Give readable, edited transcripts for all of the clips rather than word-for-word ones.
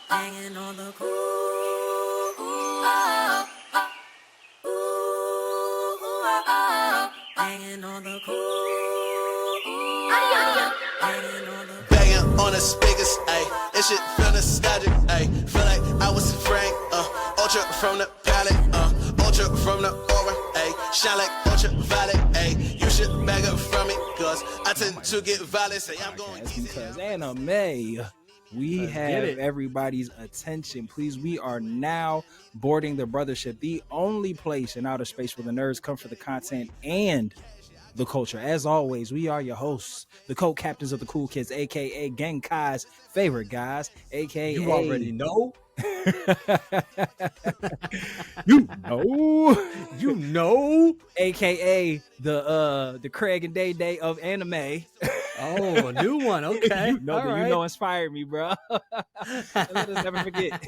Hanging on the cool. Hanging on the cool. Banging on the speakers, ayy. This shit feel nostalgic, ayy. Feel like I was Frank, ultra from the palette, ultra from the aura, ayy. Shine like ultraviolet, ayy. You should back up from me, cause I tend to get violent. Say I'm going easy. Because anime, we have everybody's attention. Please, we are now boarding the brothership, the only place in outer space where the nerds come for the content and the culture. As always, we are your hosts, the co-captains of the cool kids, aka Genkai's favorite guys, aka you already know. you know, aka the Craig and Day Day of anime. Oh, a new one. Okay, you know inspired me, bro. Let us never forget.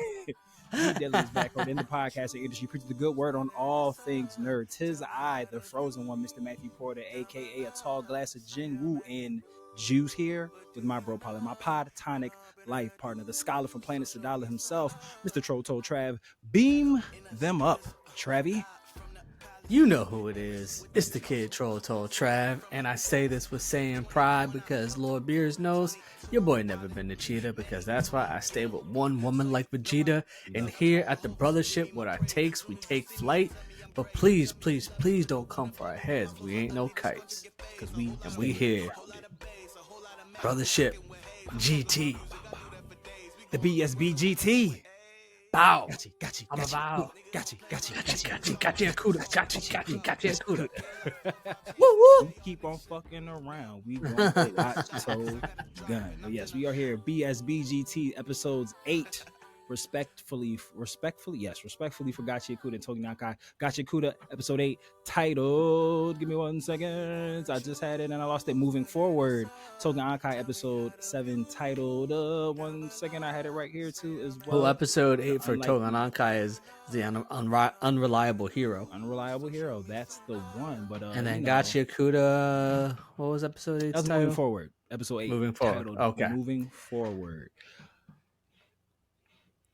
Deadly is back on in the podcasting industry, preaching the good word on all things nerd. Tis I, the frozen one, Mr. Matthew Porter, aka a tall glass of gin woo and juice, here with my bro Polly, my pod tonic life partner, the scholar from Planet Sadala himself, Mr. Troll Trav. Beam them up, Travie. You know who it is. It's the kid Troll Trav, and I say this with saying pride because Lord Beers knows your boy never been a cheater, because that's why I stay with one woman like Vegeta. And here at the brothership, what I takes, we take flight. But please, please, please don't come for our heads. We ain't no kites, cause we here. Brothership, GT, the BSPGT. Bow. Gachi. I'm a bow. Gachiakuda. Gachiakuda. Woo woo. We keep on fucking around. We gonna get Togen. Yes, we are here. BSPGT episodes 8. Respectfully for Gachiakuda and Tougen Anki. Gachiakuda episode 8 titled, give me 1 second, I just had it and I lost it. Moving forward. Togen Anki episode 7 titled 1 second, I had it right here too as well. Well, episode 8 for Togan Anki is the unreliable hero. Unreliable hero, that's the one. But and then Gachiakuda, what was episode 8? That's moving forward. Episode 8. Moving forward. Titled, okay. Moving forward.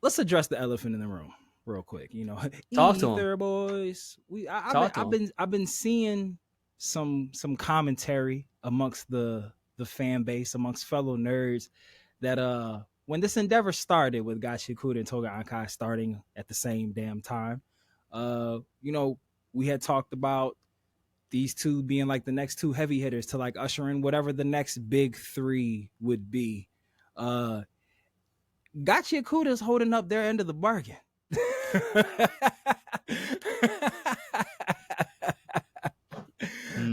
Let's address the elephant in the room real quick. You know, talk to him, boys. I've been seeing some commentary amongst the fan base, amongst fellow nerds, that when this endeavor started with Gachiakuda and Togen Anki starting at the same damn time, you know, we had talked about these two being like the next two heavy hitters to like usher in whatever the next big three would be. Gachiakuda's holding up their end of the bargain.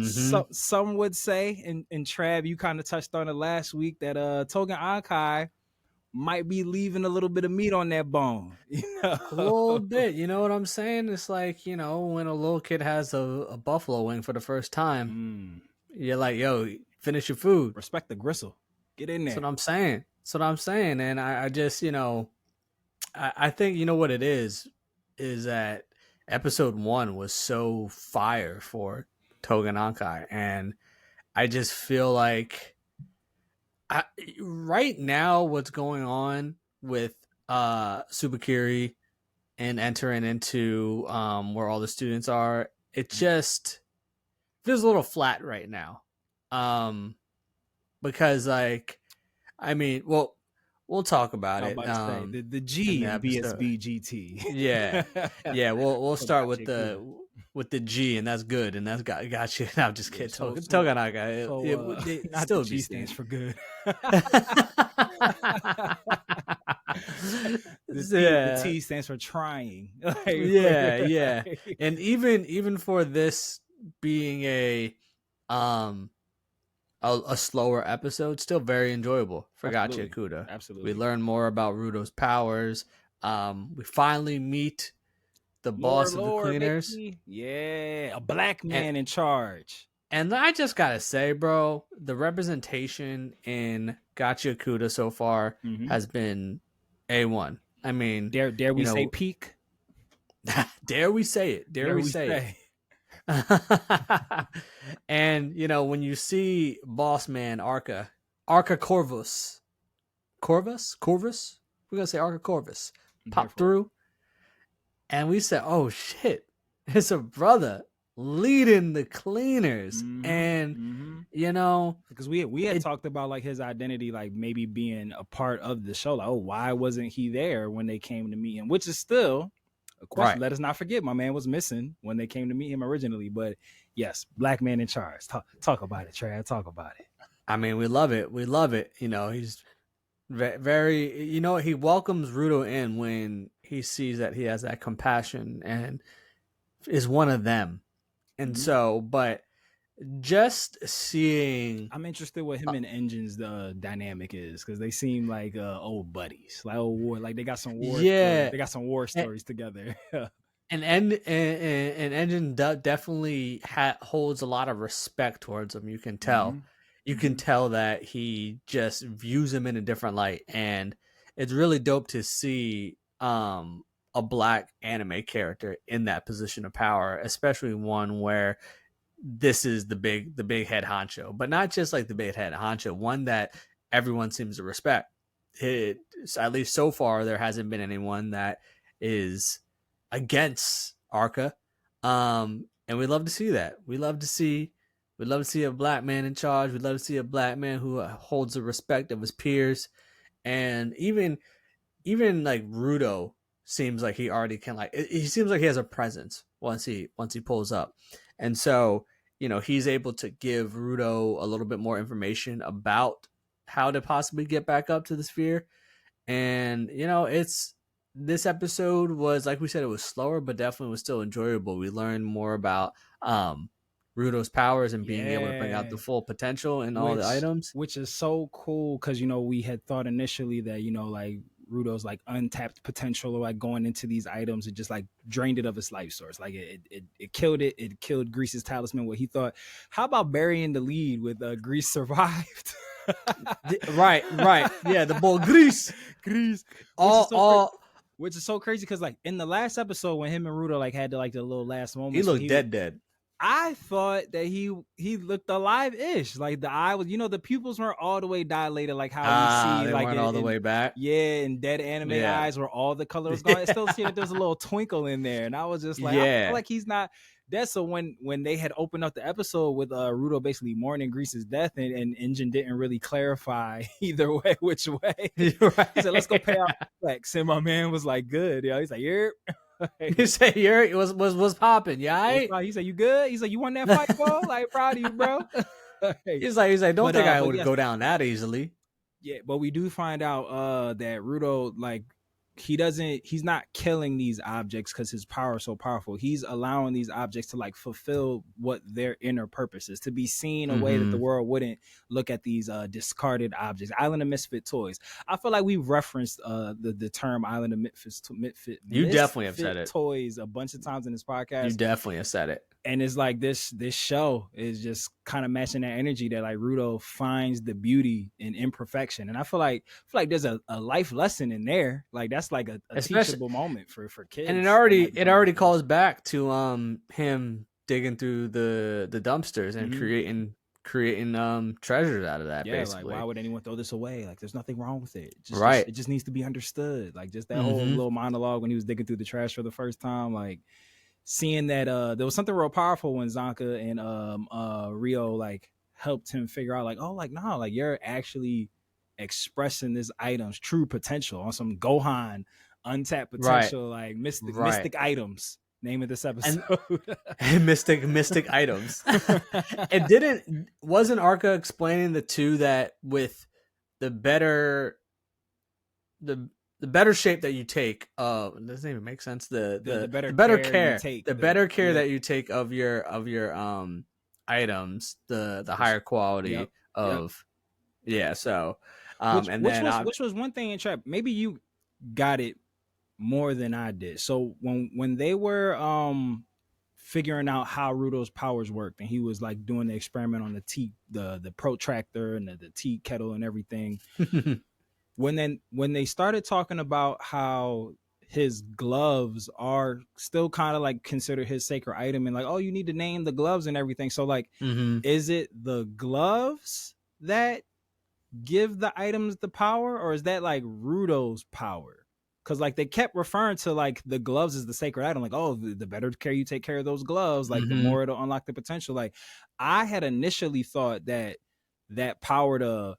So some would say, and Trav, you kind of touched on it last week, that Togen Anki might be leaving a little bit of meat on that bone. You know? A little bit. You know what I'm saying? It's like, you know, when a little kid has a buffalo wing for the first time, you're like, yo, finish your food. Respect the gristle. Get in there. That's what I'm saying. And I just, you know, I think, you know what it is that episode 1 was so fire for Togen Anki. And I just feel like right now what's going on with Tsubakiri and entering into where all the students are, it just feels a little flat right now. Because like, I mean, well, we'll talk about it. The G in BSPGT. Yeah. We'll start with the G, and that's good, and that's got you. I'm just kidding. Togen Anki. Not still G stands for good. The T stands for trying. Yeah. And even for this being a slower episode, still very enjoyable for Gachiakuda. Absolutely. We learn more about Rudo's powers. We finally meet the boss of the cleaners. Baby. Yeah, a black man in charge. And I just gotta say, bro, the representation in Gachiakuda so far has been A1. I mean, dare we say peak? Dare we say it? Dare we say it? And you know, when you see boss man Arca Corvus Corvus. We're gonna say Arca Corvus I'm here popped for it. through, and we said, "Oh shit, it's a brother leading the cleaners," and you know, Because we had it, talked about like his identity, like maybe being a part of the show. Like, oh, why wasn't he there when they came to meet him? Which is still a question. Right. Let us not forget, my man was missing when they came to meet him originally. But yes, black man in charge. Talk about it, Trav. Talk about it. I mean, we love it. We love it. You know, he's very. You know, he welcomes Rudo in when he sees that he has that compassion and is one of them. And so, but just seeing, I'm interested what him and Engine's dynamic is, because they seem like old buddies, like old war, like they got some war. Yeah. They got some war stories together. and Engine definitely holds a lot of respect towards him. You can tell. You can tell that he just views him in a different light, and it's really dope to see a black anime character in that position of power, especially one where this is the big head honcho, but not just like the big head honcho, one that everyone seems to respect. At least so far, there hasn't been anyone that is against Arca, and we love to see that. We love to see a black man in charge. We'd love to see a black man who holds the respect of his peers, and even like Rudo seems like he already can, like, he seems like he has a presence once he pulls up. And so, you know, he's able to give Rudo a little bit more information about how to possibly get back up to the sphere. And, you know, this episode was, like we said, it was slower, but definitely was still enjoyable. We learned more about Rudo's powers and being able to bring out the full potential in all the items. Which is so cool, because, you know, we had thought initially that, you know, like Rudo's like untapped potential, or like going into these items, it just like drained it of its life source. Like it killed it. It killed Grease's talisman. What he thought, how about burying the lead with Grease survived? right. Yeah, the boy Grease. Which is so crazy, because like in the last episode when him and Rudo like had to like the little last moment, he looked dead. I thought that he looked alive-ish. Like the eye was, you know, the pupils weren't all the way dilated, like how you see, they like weren't all the way back. Yeah, and dead anime eyes where all the colors gone. It still seemed like there's a little twinkle in there, and I was just like, I feel like he's not. That's so when they had opened up the episode with Rudo basically mourning Grease's death, and Engine didn't really clarify either way which way. Right. He said, "Let's go pay our flex," and my man was like, "Good." Yeah, he's like, "Yeah." He said, "Yeah, it was popping." Yeah, right? He said, "You good?" He's like, "You won that fight, bro? Like, proud of you, bro." He's like, "Don't think I would go down that easily." Yeah, but we do find out that Rudo, like, he's not killing these objects because his power is so powerful. He's allowing these objects to like fulfill what their inner purpose is, to be seen a way that the world wouldn't look at these discarded objects. Island of Misfit Toys. I feel like we've referenced the term Island of Misfit. You definitely have said it. Toys a bunch of times in this podcast. You definitely have said it. And it's like this show is just kind of matching that energy that like Rudo finds the beauty in imperfection. And I feel like there's a life lesson in there. Like that's like a teachable moment for kids. And it already calls back to him digging through the dumpsters and creating treasures out of that. Yeah, basically. Like why would anyone throw this away? Like there's nothing wrong with it. It just needs to be understood. Like just that whole little monologue when he was digging through the trash for the first time, like seeing that there was something real powerful when Zanka and Rio like helped him figure out like, oh, like nah, like you're actually expressing this item's true potential on some Gohan untapped potential, like mystic items. Name of this episode. And mystic items. And wasn't Arca explaining the two that with the better shape that you take, it doesn't even make sense. The better care that you take of your items, the higher quality of. So which was one thing in Trap. Maybe you got it more than I did. So when they were figuring out how Rudo's powers worked, and he was like doing the experiment on the tea, the protractor and the tea kettle and everything. When they started talking about how his gloves are still kind of like considered his sacred item, and like, oh, you need to name the gloves and everything. So like, is it the gloves that give the items the power, or is that like Rudo's power? Because like they kept referring to like the gloves as the sacred item, like, oh, the better care you take care of those gloves, like the more it'll unlock the potential. Like I had initially thought that power to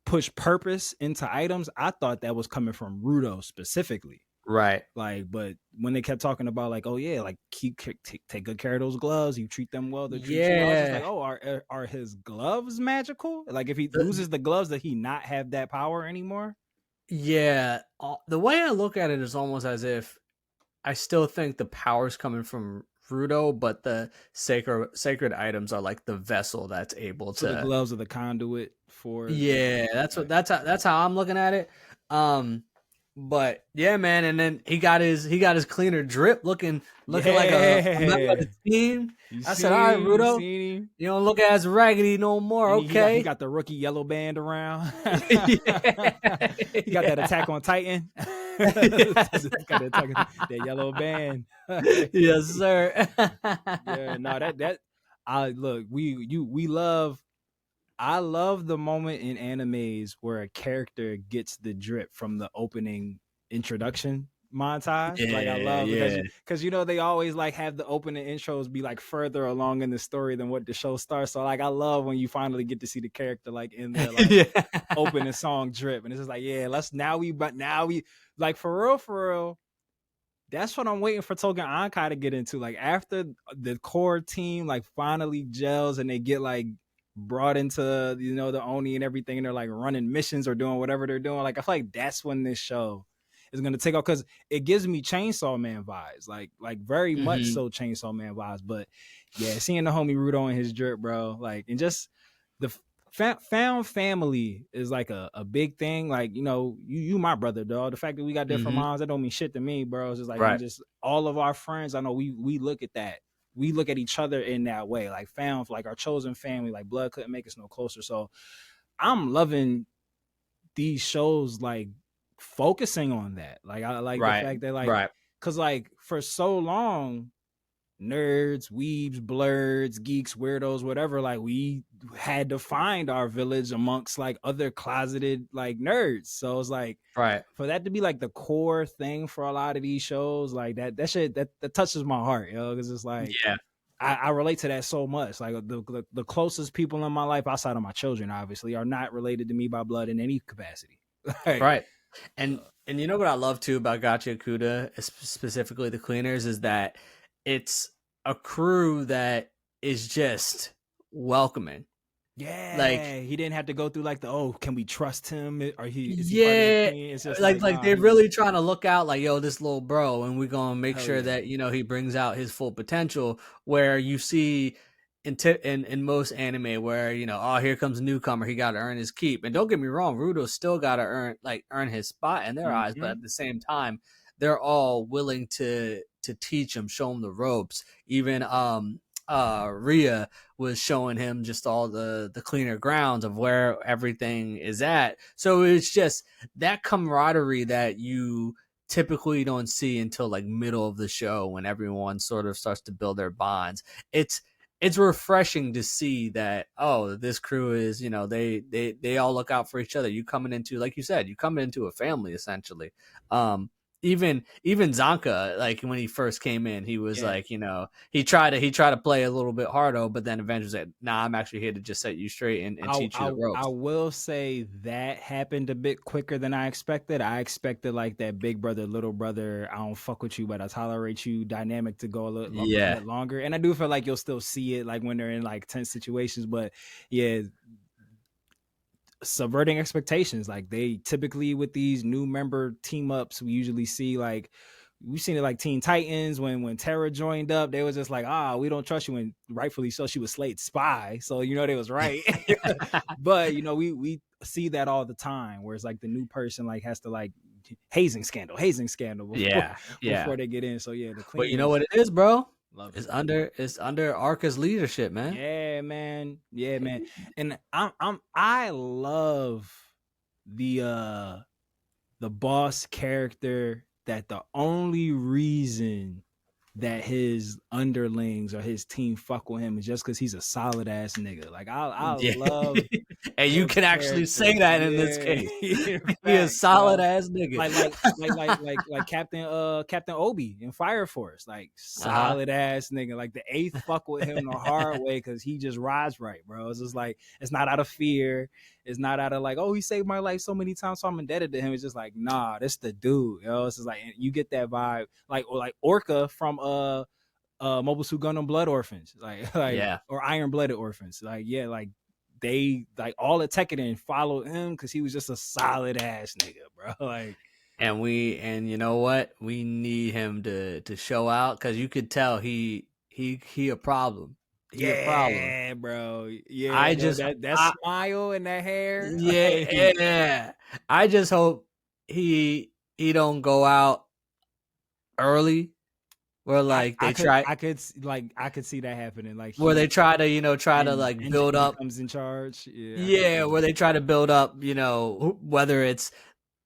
push purpose into items, I thought that was coming from Rudo specifically. Right. Like, but when they kept talking about like, oh yeah, like take good care of those gloves, you treat them well, they treat you well. I was just like, oh, are his gloves magical? Like if he loses the gloves, does he not have that power anymore? Yeah, the way I look at it is almost as if I still think the power's coming from Rudo, but the sacred items are like the vessel that's able So to. the gloves are the conduit for. Yeah, that's how I'm looking at it. But yeah, man, and then he got his cleaner drip looking like a member of the team. I said, all right, Rudo, you don't look as raggedy no more. And okay, he got the rookie yellow band around. He got that Attack on Titan. Got that yellow band. Yes, sir. Yeah, no, that I look, we love. I love the moment in animes where a character gets the drip from the opening introduction montage. Yeah, like I love because you know they always like have the opening intros be like further along in the story than what the show starts. So like I love when you finally get to see the character like in their like opening song drip, and it's just like now we like for real. That's what I'm waiting for Togen Anki to get into. Like after the core team like finally gels and they get like brought into the Oni and everything, and they're like running missions or doing whatever they're doing. Like I feel like that's when this show is gonna take off, because it gives me Chainsaw Man vibes, like very much so Chainsaw Man vibes. But yeah, seeing the homie Rudo and his drip, bro, like, and just the found family is like a big thing. Like you my brother, dog. The fact that we got different moms, that don't mean shit to me, bro. It's just like just all of our friends. I know we look at that. We look at each other in that way, like found, like our chosen family, like blood couldn't make us no closer. So I'm loving these shows, like focusing on that. Like I like the fact that like, cause like for so long, nerds, weebs, blurs, geeks, weirdos, whatever, like we had to find our village amongst like other closeted like nerds. So it's like for that to be like the core thing for a lot of these shows, like that shit that touches my heart, because it's like I relate to that so much. Like the closest people in my life outside of my children obviously are not related to me by blood in any capacity. Right. And you know what I love too about Gachiakuda, specifically the cleaners, is that it's a crew that is just welcoming. Yeah, like he didn't have to go through like can we trust him, or is he it's just like they're really trying to look out like, yo, this little bro, and we're gonna make sure that he brings out his full potential. Where you see in most anime where here comes a newcomer, he got to earn his keep. And don't get me wrong, Rudo's still got to earn his spot in their eyes, but at the same time, they're all willing to teach him, show him the ropes. Even Rhea was showing him just all the cleaner grounds of where everything is at. So it's just that camaraderie that you typically don't see until like middle of the show, when everyone sort of starts to build their bonds. It's refreshing to see that, this crew is, they all look out for each other. You coming into, like you said, a family essentially. Even Zanka, like when he first came in, he was like, he tried to play a little bit harder, but then eventually said, "Nah, I'm actually here to just set you straight and teach you the ropes." I will say that happened a bit quicker than I expected. I expected like that big brother, little brother, I don't fuck with you, but I tolerate you dynamic to go a little bit longer. And I do feel like you'll still see it like when they're in like tense situations, but yeah. Subverting expectations, like they typically with these new member team ups, we usually see like we've seen it like Teen Titans when Terra joined up, they was just like, we don't trust you, and rightfully so, she was Slade's spy, so they was right. But we see that all the time where it's like the new person like has to like hazing scandal before they get in. So the cleaners, but you know what it is, bro? It's under Arca's leadership, man. Yeah, man. And I love the boss character that the only reason that his underlings or his team fuck with him is just because he's a solid ass nigga. Like I Yeah. love And you those can actually say characters. that in this Yeah. case. Yeah, He a facts, solid bro. ass nigga. Like Captain Obi in Fire Force, like solid ass nigga. Like the eighth fuck with him the hard way because he just rides right, bro. It's just like it's not out of fear. It's not out of like, oh, he saved my life so many times, so I'm indebted to him. It's just like, nah, this the dude, yo. It's just like you get that vibe, like Orca from Mobile Suit Gundam Blood Orphans, like Yeah. or Iron Blooded Orphans, like yeah, like they like all the Tekkadan followed him because he was just a solid ass nigga, bro. Like, And you know what? We need him to show out because you could tell he a problem. He a problem. yeah, bro. Yeah, I bro, just that smile and that hair. yeah. I just hope he don't go out early where like I they could see that happening. Like where they try to like and build up. comes in charge. Yeah, Yeah, where they try to build up, whether it's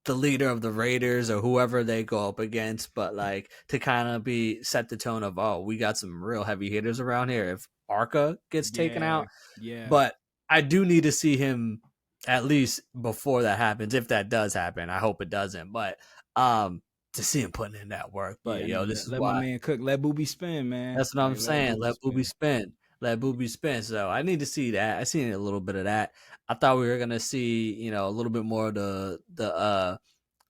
the leader of the Raiders or whoever they go up against, but like to kind of set the tone of, oh, we got some real heavy hitters around here if Arca gets taken out. Yeah. But I do need to see him at least before that happens. If that does happen, I hope it doesn't. But to see him putting in that work. But this is let why my man cook. Let Booby spin, man. that's what I'm saying. Let Booby spin. Let Booby spin. So I need to see that. I seen a little bit of that. I thought we were gonna see, a little bit more of the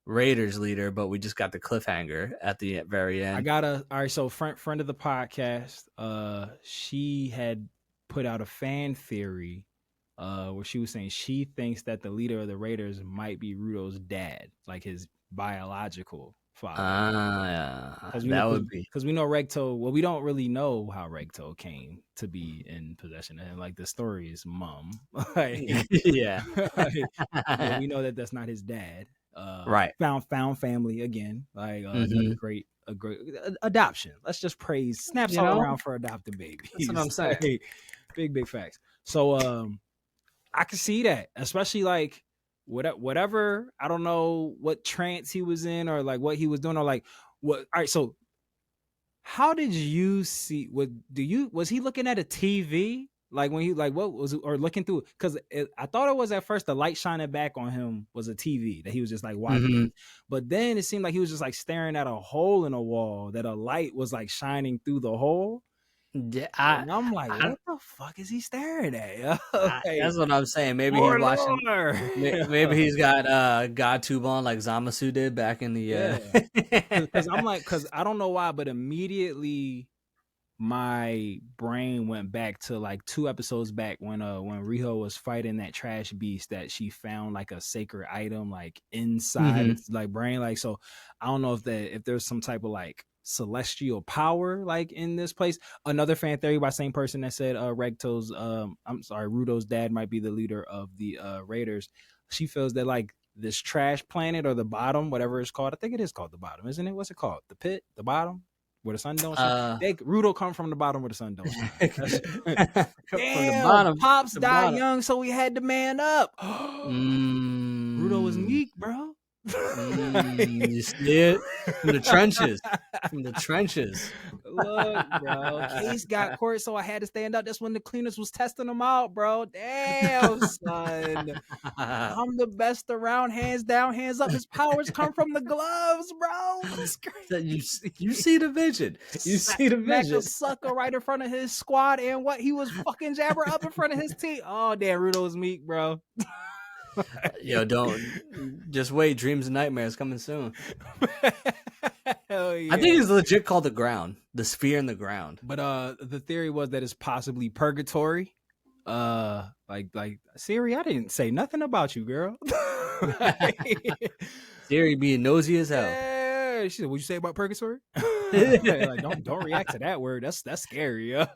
Raiders leader, but we just got the cliffhanger at the very end. all right. So friend of the podcast, she had put out a fan theory, where she was saying she thinks that the leader of the Raiders might be Rudo's dad, like his biological father. That would be because we know Regto. Well, we don't really know how Regto came to be in possession of him. Like the story is mum. Yeah. But we know that that's not his dad. Right. Found family again. Like a great adoption. Let's just praise snaps all around for adopted babies. That's what I'm saying. Big facts. So I can see that, especially like whatever. I don't know what trance he was in or like what he was doing or like what. All right. So how did you see? Was he looking at a TV? Like when he what was it, or looking through? Because I thought it was at first the light shining back on him was a TV that he was just like watching, but then it seemed like he was just like staring at a hole in a wall that a light was like shining through the hole. Yeah, and I'm like, what the fuck is he staring at? That's what I'm saying. Maybe he's watching. Maybe he's got GodTube on like Zamasu did back in the. Because I don't know why, but immediately my brain went back to like 2 episodes back when Riho was fighting that trash beast that she found like a sacred item like inside its like brain. Like, so I don't know if there's some type of like celestial power like in this place. Another fan theory by same person that said Rudo's dad might be the leader of the Raiders. She feels that like this trash planet or the bottom, whatever it's called, I think it is called the bottom, isn't it? What's it called? The pit, the bottom, where the sun don't shine. Rudo come from the bottom where the sun don't shine. Damn, from the bottom, Pops died young, so we had to man up. Rudo was meek, bro. You see it from the trenches. Look, bro, Case got court, so I had to stand up. That's when the cleaners was testing him out, bro. Damn, son, I'm the best around, hands down, hands up. His powers come from the gloves, bro. You see the vision. You see the vision. A sucker right in front of his squad, and what he was fucking jabber up in front of his team. Oh damn, Rudo was meek, bro. Yo, don't just wait. Dreams and nightmares coming soon. Hell yeah. I think it's legit called the ground, the sphere in the ground. But the theory was that it's possibly purgatory. Like Siri, I didn't say nothing about you, girl. Siri being nosy as hell. Yeah, she said, "What'd you say about purgatory?" Like, don't react to that word. That's scary. Yeah.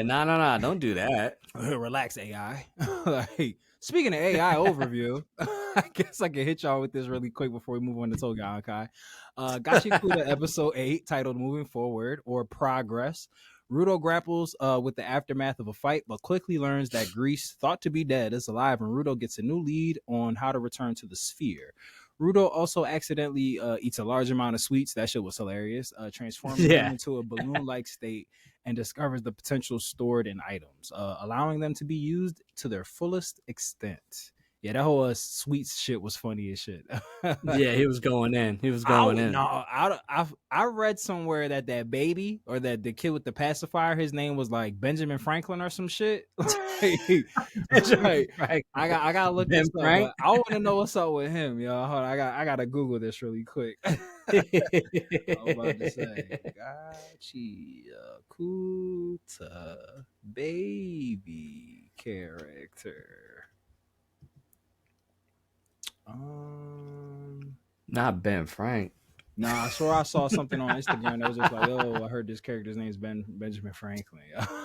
No, don't do that. Relax, AI. Like, speaking of AI overview, I guess I can hit y'all with this really quick before we move on to Togen Anki. Gachiakuda episode 8, titled "Moving Forward" or "Progress." Rudo grapples with the aftermath of a fight, but quickly learns that Grease, thought to be dead, is alive, and Rudo gets a new lead on how to return to the sphere. Rudo also accidentally eats a large amount of sweets. That shit was hilarious. Transforming them into a balloon-like state and discovers the potential stored in items, allowing them to be used to their fullest extent. Yeah, that whole sweets shit was funny as shit. Yeah, he was going in. He was going in. No, I read somewhere that baby or that the kid with the pacifier, his name was like Benjamin Franklin or some shit. Like, I gotta look this up. But I want to know what's up with him, yo. Hold on, I gotta Google this really quick. I was about to say Gachiakuda baby character. Not Ben Frank. Nah, I swear I saw something on Instagram that was just like, "Oh, I heard this character's name's Benjamin Franklin,"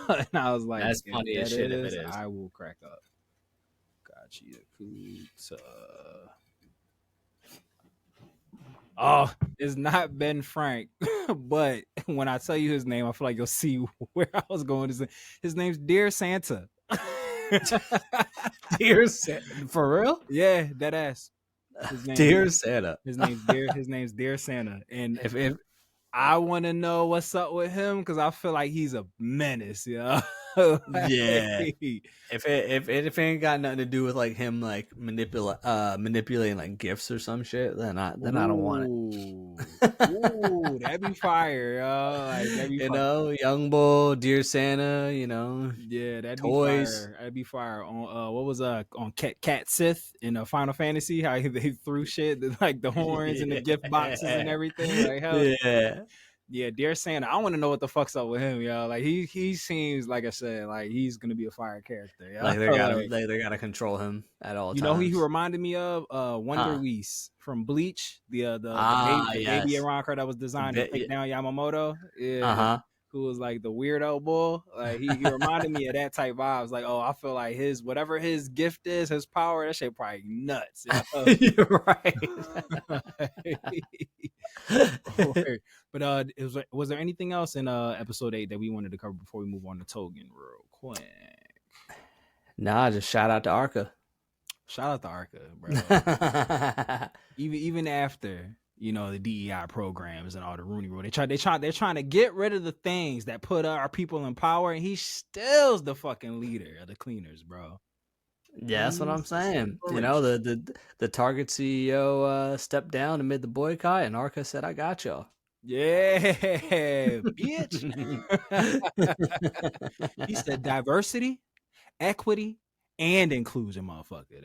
and I was like, "That's funny as shit." If it is, I will crack up. Gachiakuda. Oh, it's not Ben Frank, but when I tell you his name, I feel like you'll see where I was going. His name's Dear Santa. Dear Santa, for real? Yeah, that ass. Dear Santa. His name's Dear Santa. And if I want to know what's up with him, because I feel like he's a menace, yeah. Yeah. If it ain't got nothing to do with like him like manipulating like gifts or some shit, then I don't want it. Ooh, that'd be fire, yo. Like, that'd be fire. Young bull, Dear Santa, yeah, that'd toys. Be fire. That'd be fire. On what was on Cat Sith in Final Fantasy, how they threw shit like the horns and the gift boxes and everything. Like, hell yeah, Dear Santa. I want to know what the fuck's up with him, yo. Like he seems, like I said, like he's gonna be a fire character. Yo. Like they gotta control him at all times. You know who he reminded me of? Wonder Whis from Bleach, the baby rocker that was designed to take down Yamamoto. Yeah. Who was like the weirdo bull. Like he reminded me of that type vibes. Like, oh, I feel like whatever his gift is, his power, that shit probably nuts. You're right. But was there anything else in episode 8 that we wanted to cover before we move on to Togen real quick? Nah, just shout out to Arca. Shout out to Arca, bro. even after the DEI programs and all the Rooney Rule, they're trying to get rid of the things that put our people in power, and he still's the fucking leader of the cleaners, bro. Yeah, that's what I'm saying. The Target CEO stepped down amid the boycott, and Arca said, "I got y'all." Yeah, bitch. He said diversity, equity, and inclusion, motherfucker.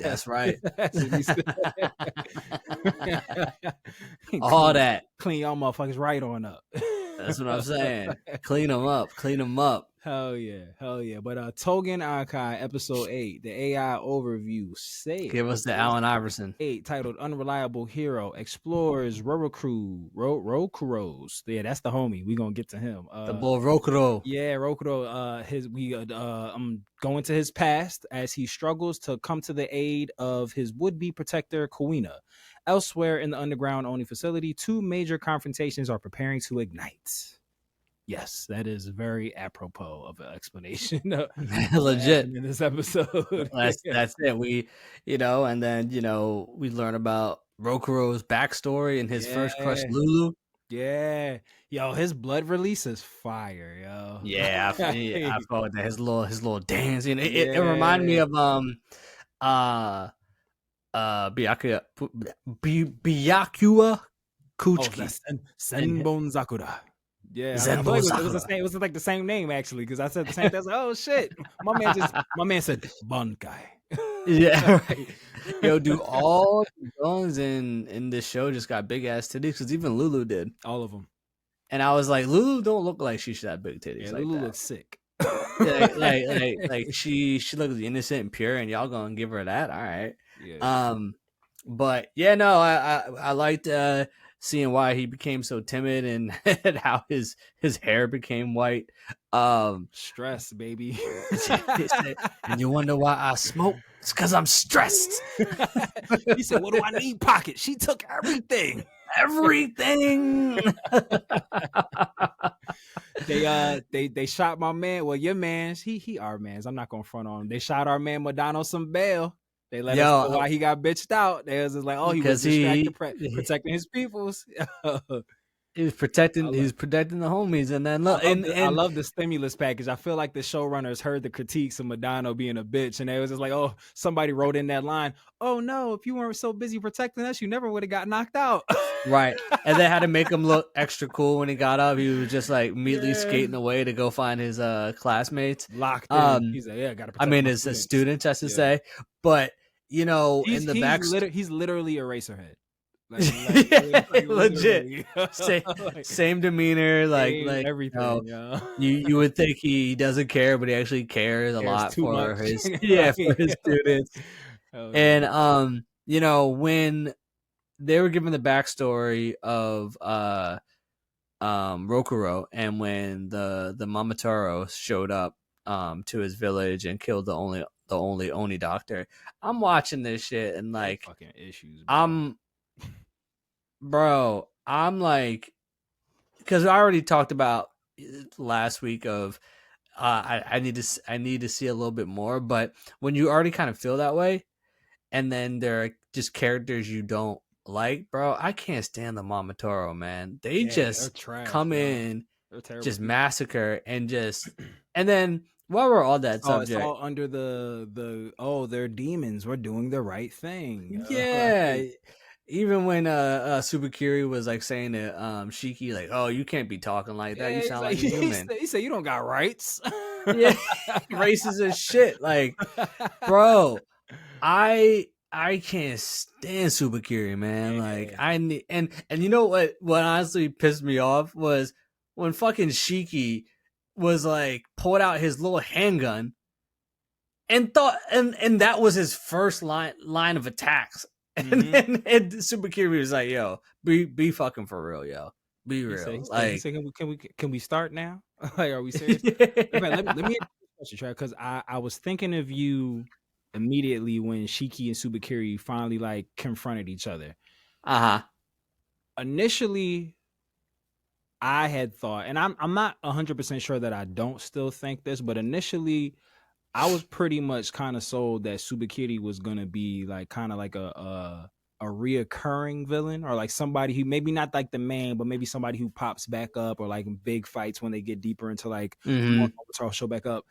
That's right. That's what he said. All that. Clean y'all motherfuckers right on up. That's what I'm saying. Clean them up. Hell yeah. But Togen Anki episode 8, the AI overview says, give us the Allen Iverson 8, titled Unreliable Hero, explores Rokuro's. Yeah, that's the homie. We gonna get to him. The boy Rokuro. Yeah, Rokuro. I'm going to his past as he struggles to come to the aid of his would-be protector Kuina. Elsewhere in the underground only facility, 2 major confrontations are preparing to ignite. Yes, that is very apropos of an explanation. Legit in this episode. That's it. We, and then we learn about Rokuro's backstory and his first crush Lulu. Yeah, yo, his blood release is fire, yo. Yeah, I thought that his little dance, it reminded me of Byakua Kuchiki. Senbon Zakura. Yeah, it was like the same name actually, because I said the same thing. I was like, oh shit, my man said Bankai. Yeah, right. Yo, dude, all the villains in this show just got big ass titties, because even Lulu did. All of them. And I was like, Lulu don't look like she should have big titties. Yeah, like Lulu that. looks sick. like she looks innocent and pure, and y'all gonna give her that? All right. Yeah. But yeah, no, I liked seeing why he became so timid and how his hair became white. Stress, baby. And you wonder why I smoke? It's because I'm stressed. He said, what do I need? Pocket. She took everything. They shot my man. Well, your man's he our man's. I'm not gonna front on him. They shot our man Madonna some bail. They let us know why he got bitched out. They was just like, oh, he was distracted protecting his peoples. He was protecting the homies, and then look, I love the stimulus package. I feel like the showrunners heard the critiques of Madonna being a bitch, and they was just like, oh, somebody wrote in that line, oh no, if you weren't so busy protecting us, you never would have got knocked out. Right. And they had to make him look extra cool when he got up. He was just like immediately skating away to go find his classmates. Locked in. He's like, yeah, gotta protect his students, I should say. But you know, he's literally Eraserhead. Like, legit. Same demeanor, like everything. You would think he doesn't care, but he actually cares a lot for his for his students. And you know, when they were given the backstory of Rokuro, and when the Mamatoro showed up to his village and killed the only Oni doctor, I'm watching this shit and like fucking issues, bro. I'm like, because I already talked about last week of I need to see a little bit more, but when you already kind of feel that way, and then there are just characters you don't like, bro, I can't stand the Mamatoro, man. They just trash, come in, just massacre, and just and then while we're on that subject, it's all under the they're demons. We're doing the right thing. Yeah. Even when Tsubakiri was like saying to Shiki, like, oh, you can't be talking like that. You sound like a human. He said you don't got rights. Yeah, racist as shit. Like, bro, I can't stand Tsubakiri, man. Like, I need and you know what honestly pissed me off was when fucking Shiki was like pulled out his little handgun and thought and that was his first line of attacks. And then Tsubakiri was like, "Yo, be fucking for real, yo, be real." He said, can we start now? Like, are we serious? Let me ask you a question, Trav, because I was thinking of you immediately when Shiki and Tsubakiri finally like confronted each other. Initially, I had thought, and I'm not 100% sure that I don't still think this, but initially, I was pretty much kind of sold that Tsubakiri was gonna be like kind of like a reoccurring villain, or like somebody who maybe not like the main, but maybe somebody who pops back up, or like in big fights when they get deeper into like show back up.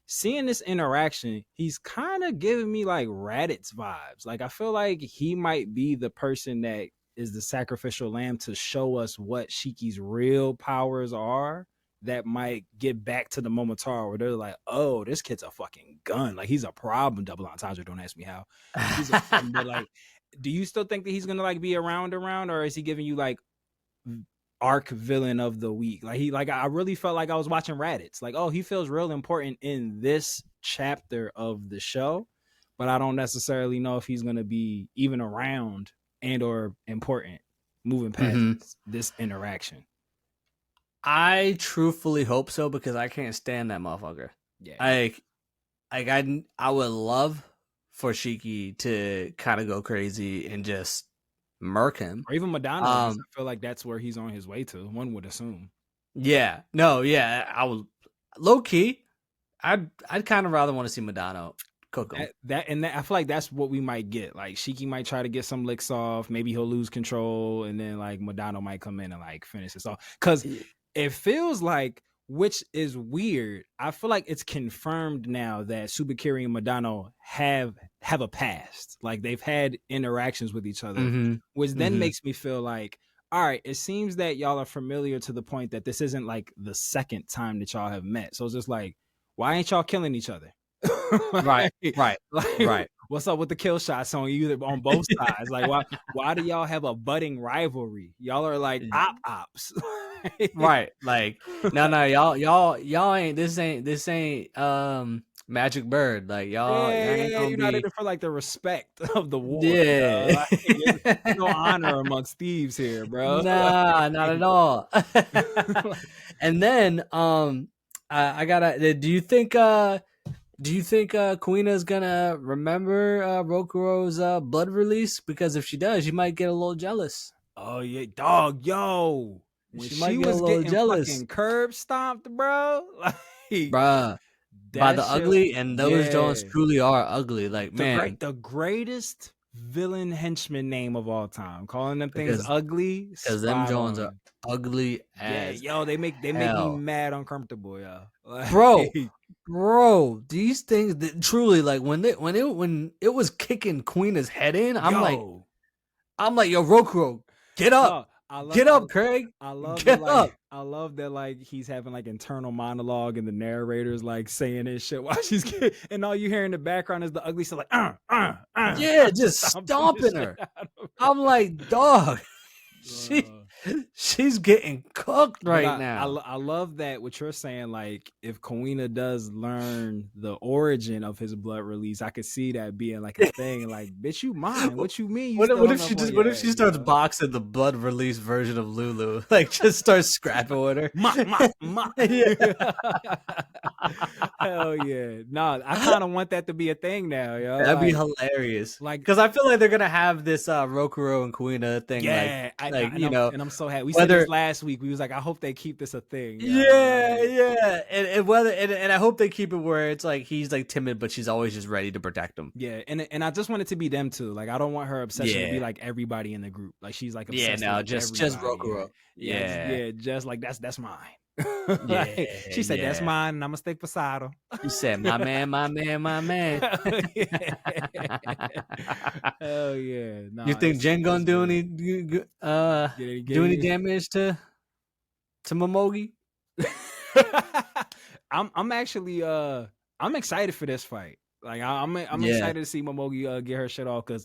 Seeing this interaction, he's kind of giving me like Raditz vibes. Like I feel like he might be the person that is the sacrificial lamb to show us what Shiki's real powers are. That might get back to the Momotaro where they're like, oh, this kid's a fucking gun. Like, he's a problem. Double entendre. Don't ask me how. But like, do you still think that he's gonna like be around, or is he giving you like arc villain of the week? Like I really felt like I was watching Raditz. Like, oh, he feels real important in this chapter of the show, but I don't necessarily know if he's gonna be even around and or important moving past this interaction. I truthfully hope so, because I can't stand that motherfucker. Yeah, I would love for Shiki to kind of go crazy and just murk him, or even Madonna. I feel like that's where he's on his way to. One would assume. Yeah, no, yeah, I would low key. I'd kind of rather want to see Madonna cook him. That I feel like that's what we might get. Like Shiki might try to get some licks off. Maybe he'll lose control, and then like Madonna might come in and like finish this off. Because it feels like, which is weird, I feel like it's confirmed now that Tsubakiri and Madonna have a past. Like they've had interactions with each other, which then makes me feel like, all right, it seems that y'all are familiar to the point that this isn't like the second time that y'all have met. So it's just like, why ain't y'all killing each other? Right. What's up with the kill shots on both sides? Like, why do y'all have a budding rivalry? Y'all are like ops. Right. Like, no, y'all ain't this ain't Magic Bird. Like y'all ain't gonna you're not in it for like the respect of the war. Yeah. Like, there's no honor amongst thieves here, bro. Nah, not at all. And then I gotta do you think Kuina's gonna remember Rokuro's blood release? Because if she does, she might get a little jealous. Oh yeah, dog, yo. When she was getting jealous, fucking curb stomped, bro. Like, bruh, by the shit- ugly, and those Jones yeah. truly are ugly. Like, man, The greatest villain henchman name of all time. Calling them things Because- ugly. because them spot Jones on. are ugly Yeah, as yo, they make me hell. mad uncomfortable, yo. Like, Bro, these things that truly, like, when it was kicking Queen's head in, I'm like, yo, Roku, get up. no, Get up, Craig. I love Get that, like, up. I love that, like, he's having like internal monologue and the narrator's like saying his shit while she's and all you hear in the background is the ugly stuff like Yeah, just stomping her. I'm like, dog. She's getting cooked right now. I love that what you're saying. Like, if Kawina does learn the origin of his blood release, I could see that being like a thing. Like, bitch, you mine? What you mean? What if she starts boxing the blood release version of Lulu? Like, just starts scrapping with her. Yeah. Hell yeah! No, I kind of want that to be a thing now, yo. That'd be hilarious. Like, because I feel like they're gonna have this Rokuro and Kuina thing. Yeah, and I'm so happy. We said this last week. We was like, I hope they keep this a thing. Yeah, and I hope they keep it where it's like he's like timid, but she's always just ready to protect him. Yeah, and I just want it to be them too. Like, I don't want her obsession to be like everybody in the group. Like, she's like obsessed with just Rokuro. Yeah, just like that's mine. She said that's mine, and I'm gonna stick beside her. She said, "My man." Hell yeah! You think Jen gonna do any damage to Momogi? I'm actually I'm excited for this fight. Like, I'm excited to see Momogi get her shit off, because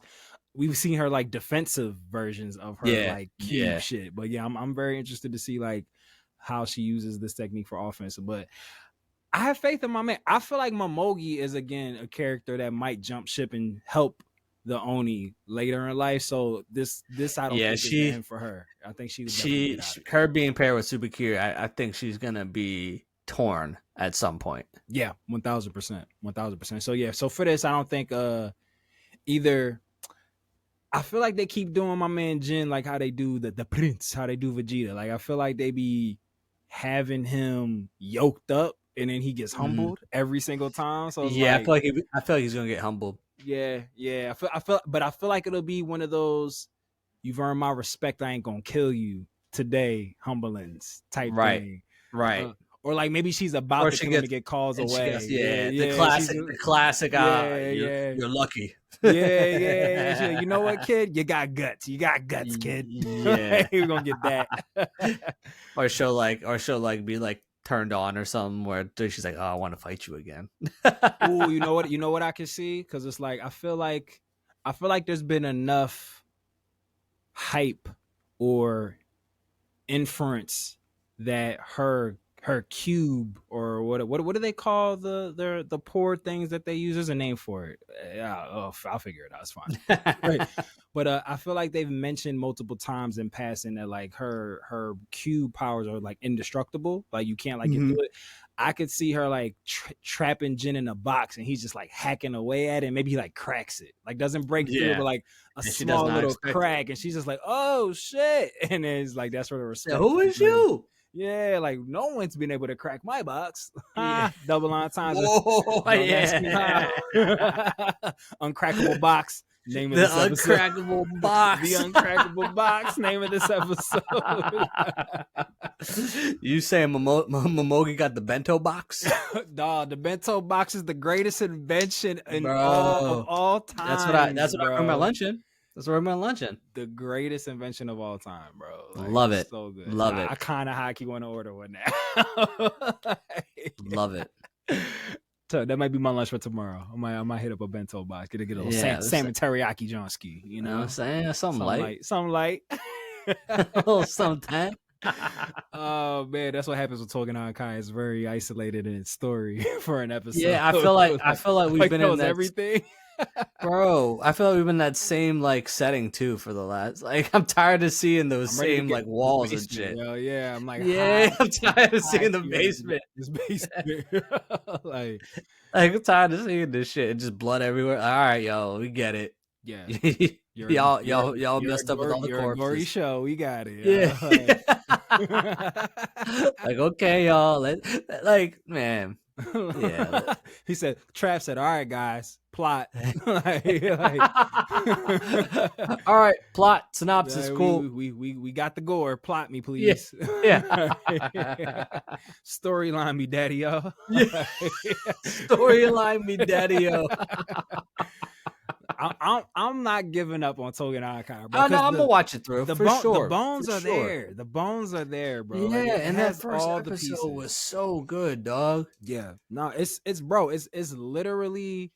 we've seen her like defensive versions of her like cube shit. But yeah, I'm very interested to see like how she uses this technique for offense. But I have faith in my man. I feel like Momogi is again a character that might jump ship and help the Oni later in life. So this I don't think is the end for her. I think her being paired with Tsubakiri, I think she's gonna be torn at some point. Yeah, 1000%. So yeah, so for this, I don't think either. I feel like they keep doing my man Jin like how they do the Prince, how they do Vegeta. Like, I feel like they be having him yoked up and then he gets humbled every single time. So I feel like he's gonna get humbled. Yeah. I feel like it'll be one of those, you've earned my respect, I ain't gonna kill you today, humblings type thing. Right. Or like maybe she's about to get calls away. The classic. You're lucky. Yeah. You know what, kid? You got guts, kid. Yeah, we're gonna get that. or she'll be like turned on or something where she's like, oh, I want to fight you again. Ooh, you know what I can see? Because it's like I feel like there's been enough hype or inference that her cube, or what do they call the poor things that they use? There's a name for it. I'll figure it out. It's fine. Right. But I feel like they've mentioned multiple times in passing that like her cube powers are like indestructible. Like, you can't like get through it. I could see her like trapping Jin in a box, and he's just like hacking away at it. Maybe he like cracks it, like doesn't break through, but like a small little crack, and she's just like, oh shit, and then it's like that's where the respect. Who is you? Yeah, like no one's been able to crack my box. Double line times. Uncrackable box. Name of this episode. Uncrackable box. The Uncrackable box. Name of this episode. You saying Momogi got the bento box? Dog, the bento box is the greatest invention of all time. That's what I remember luncheon. The greatest invention of all time, bro. Like, love it. So good. Love it. I kind of high-key want to order one now. Love it. So that might be my lunch for tomorrow. I might hit up a bento box. Get a little salmon teriyaki Johnski. You know what I'm saying? Something light. Something light. A little sometime. Oh man, that's what happens with Togen Anki. It's very isolated in its story for an episode. Yeah, I feel like we've been in that everything. Bro, I feel like we've been in that same like setting too for the last. Like, I'm tired of seeing those same like walls and shit. Yeah, I'm like, I'm tired of seeing the basement. This basement, like I'm tired of seeing this shit. Just blood everywhere. All right, yo, we get it. Yeah, y'all messed up with all the corpses. Gory show, we got it. Yeah, like okay, y'all. Like, man. Yeah. He said, Trav said, all right, guys, plot. Like, All right, plot synopsis, cool. we got the gore. Plot me, Yeah. please. Yeah. Storyline me, daddy, yo. Yeah. Storyline me, daddy-o. I'm not giving up on Togen Anki, bro. Oh, no, I'm gonna watch it through for sure. The bones for are sure. there. The bones are there, bro. Yeah, Like, it and that has first all the episode pieces. was so good, dog. Yeah, no, it's bro. It's literally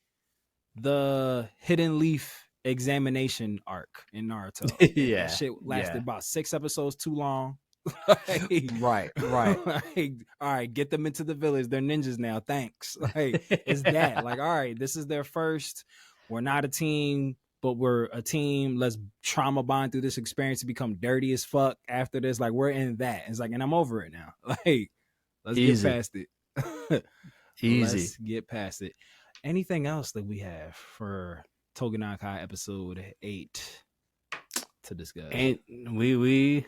the Hidden Leaf examination arc in Naruto. Yeah, That shit lasted yeah. about 6 episodes too long. Like, Right. like, all right, get them into the village. They're ninjas now. Thanks. Like, it's that. Like, all right, this is their first. We're not a team, but we're a team. Let's trauma bond through this experience to become dirty as fuck after this. Like, we're in that. It's like, and I'm over it now. Like, let's Easy. get past it. Easy. Let's get past it. Anything else that we have for Togen Anki episode 8 to discuss? And we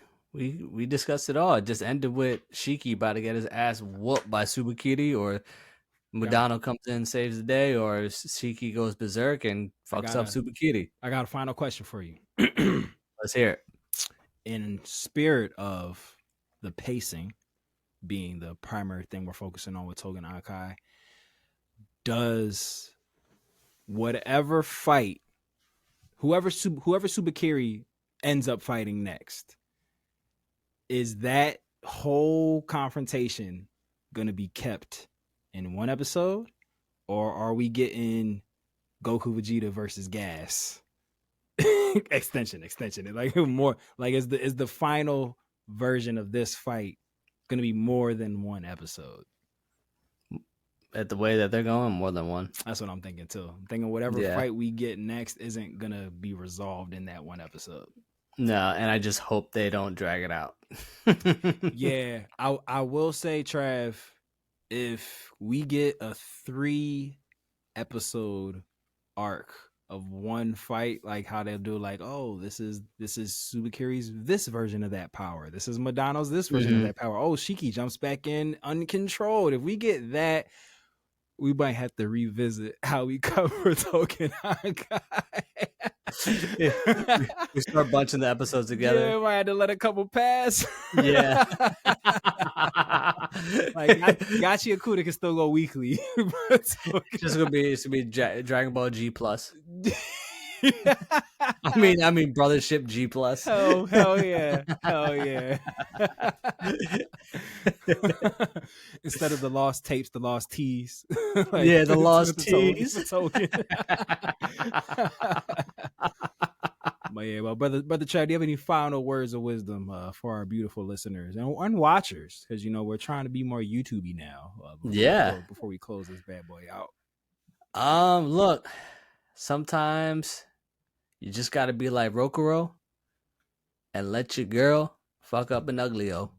discussed it all. It just ended with Shiki about to get his ass whooped by Subakiri, or Mudano comes in and saves the day, or Shiki goes berserk and fucks up Subakiri. I got a final question for you. Let's hear it. In spirit of the pacing being the primary thing we're focusing on with Togen Anki, does whatever fight, whoever Subakiri ends up fighting next, is that whole confrontation gonna be kept in one episode, or are we getting Goku Vegeta versus Gas extension? Like, more like, is the final version of this fight gonna be more than one episode? At the way that they're going, more than one. That's what I'm thinking too. I'm thinking whatever fight we get next isn't gonna be resolved in that one episode. No, and I just hope they don't drag it out. Yeah, I will say, Trav, if we get a 3 episode arc of one fight, like how they'll do, like, oh, this is Subakiri's this version of that power. This is Madano's this version of that power. Oh, Shiki jumps back in uncontrolled. If we get that, we might have to revisit how we cover Togen Anki. We start bunching the episodes together. Yeah, might have to let a couple pass. Yeah. Like, Gachiakuda can still go weekly. It's gonna be Dragon Ball G plus. I mean Brothership G plus. Hell yeah. Instead of the lost tapes, the lost tees. Like, yeah, the lost tees. But yeah, well, brother Chad, do you have any final words of wisdom for our beautiful listeners and watchers? Because, you know, we're trying to be more YouTubey now. Before we close this bad boy out. Look, sometimes you just gotta be like Rokuro and let your girl fuck up an uglyo.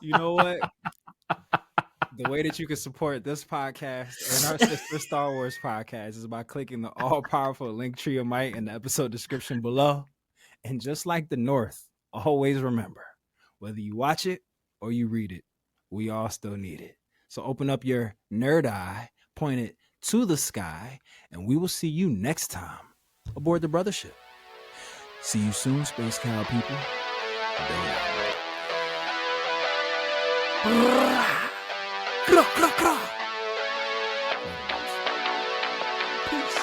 You know what? The way that you can support this podcast and our sister Star Wars podcast is by clicking the all-powerful link tree of might in the episode description below. And just like the North, always remember, whether you watch it or you read it, we all still need it. So open up your nerd eye, point it to the sky, and we will see you next time aboard the Brothership. See you soon, Space Cow people. Peace.